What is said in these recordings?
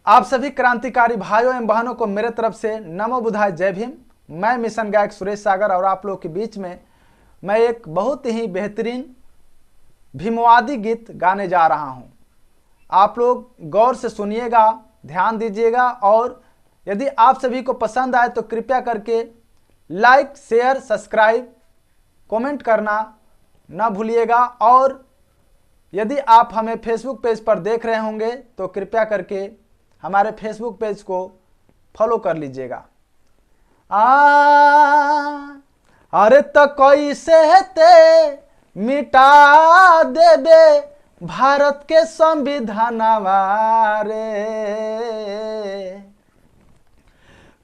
आप सभी क्रांतिकारी भाइयों एवं बहनों को मेरे तरफ से नमो बुधाय, जय भीम। मैं मिशन गायक सुरेश सागर और आप लोगों के बीच में मैं एक बहुत ही बेहतरीन भीमवादी गीत गाने जा रहा हूं। आप लोग गौर से सुनिएगा, ध्यान दीजिएगा और यदि आप सभी को पसंद आए तो कृपया करके लाइक, शेयर, सब्सक्राइब, कमेंट करना ना भूलिएगा। और यदि आप हमें फेसबुक पेज पर देख रहे होंगे तो कृपया करके हमारे फेसबुक पेज को फॉलो कर लीजिएगा। अरे तो कैसे ते मिटा देबे भारत के संविधानवा रे,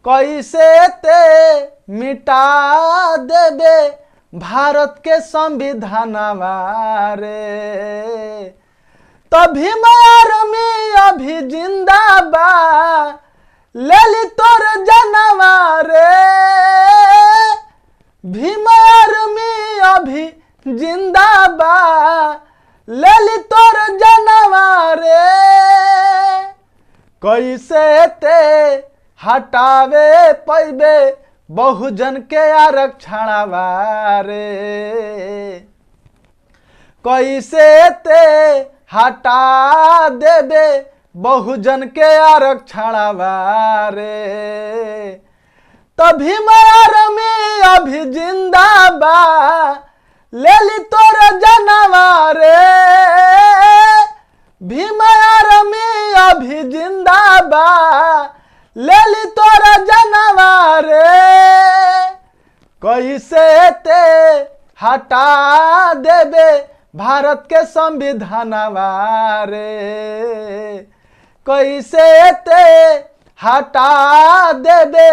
कैसे ते मिटा देबे भारत के संविधानवा रे। तभी में अभी जिंदा बा लेली तोर जनवा रे। भीम आर्मी अभी जिंदा बा लेली तोर जनवा रे। कैसे ते हटावे पैबे बहुजन के आरक्षणवा रे। कैसे ते हटा देबे बहुजन के आरक्षणवा रे। तभी में अभी जिंदा बा लेली तोर जनवा रे। भीम आर्मी अभी जिंदा बा लेली तोर जनवा रे। कैसे ते हटा देबे भारत के संविधानवा रे। कैसे ते हटा देबे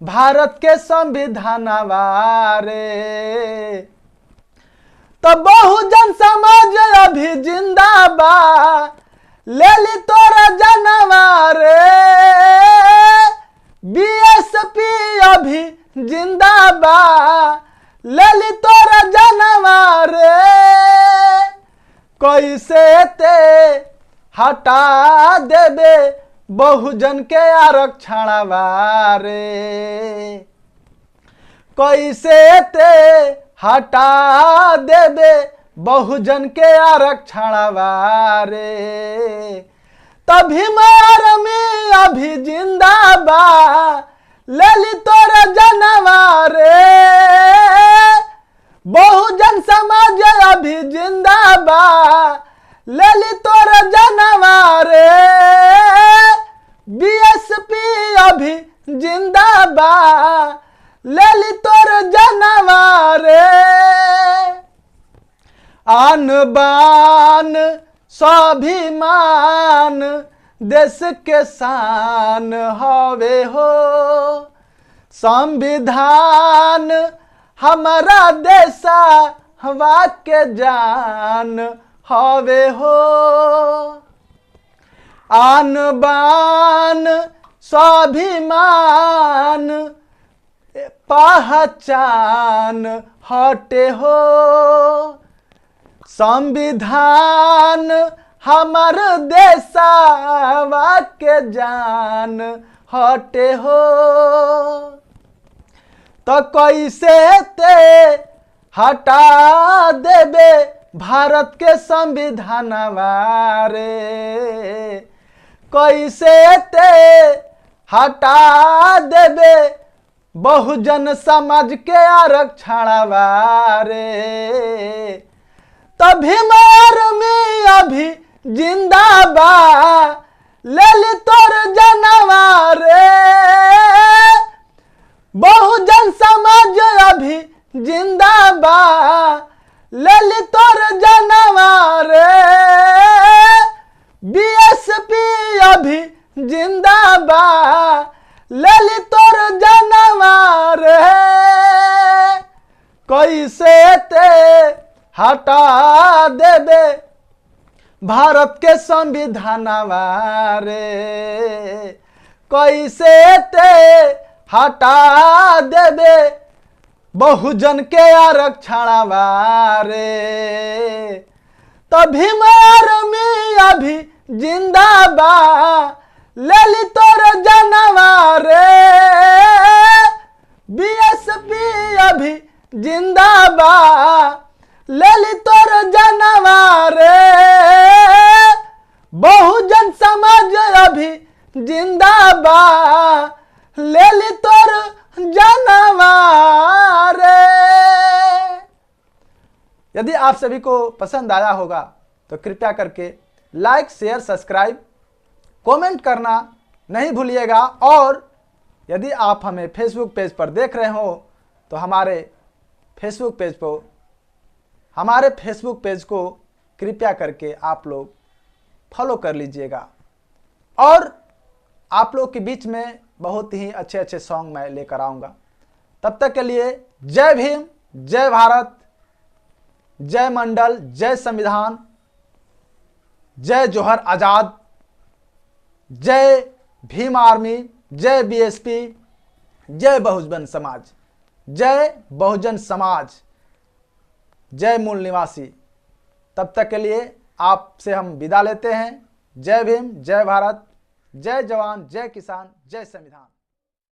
भारत के संविधानवा रे। तो बहुजन समाज अभी जिंदा बा लेली तोर जनवा रे। बीएसपी अभी जिंदा बा लेली तोर जनवा रे। कैसे ते हटा देबे बहुजन के आरक्षणवा रे। कैसे ते हटा देबे बहुजन के आरक्षणवा रे। तभी में अभी जिंदा बा लेली तोर जनवा रे। बहुजन समाज अभी जिंदा बा लेली तोर जनवा रे। बीएसपी अभी जिंदा बा लेली तोर जनवा रे। आन बान स्वाभिमान देश के शान हवे हो। संविधान हमारा देशा हवा के जान हवे हो। आन बान स्वाभिमान पहचान हटे हो। संविधान हमार देशवा के जान हटे हो। तो कैसे ते हटा देबे भारत के संविधानवा रे। कैसे ते हटा देबे बहुजन समाज के आरक्षणवा रे। तभी में अभी जिंदा बा लेली तोर जनवा रे। बहुजन समाज अभी जिंदा बा लेली तोर जनवा रे। बीएसपी अभी जिंदा बा लेली तोर जनवा रे। कैसे ते हटा देबे भारत के संविधानवा रे। कैसे ते हटा देबे बहुजन के आरक्षणवा रे। तभी में अभी जिंदा बा ले ली तोर जानवा रे, बीएसपी अभी जिंदाबाद, ले ली तोर जानवा रे, बहुजन समाज अभी जिंदाबाद, ले ली तोर जानवा रे। यदि आप सभी को पसंद आया होगा तो कृपया करके लाइक, शेयर, सब्सक्राइब, कमेंट करना नहीं भूलिएगा। और यदि आप हमें फेसबुक पेज पर देख रहे हो तो हमारे फेसबुक पेज को कृपया करके आप लोग फॉलो कर लीजिएगा। और आप लोग के बीच में बहुत ही अच्छे अच्छे सॉन्ग मैं लेकर आऊँगा। तब तक के लिए जय भीम, जय भारत, जय मंडल, जय संविधान, जय जोहर आज़ाद, जय भीम आर्मी, जय बीएसपी, जय बहुजन समाज, जय बहुजन समाज, जय मूल निवासी। तब तक के लिए आपसे हम विदा लेते हैं। जय भीम, जय भारत, जय जवान, जय किसान, जय संविधान।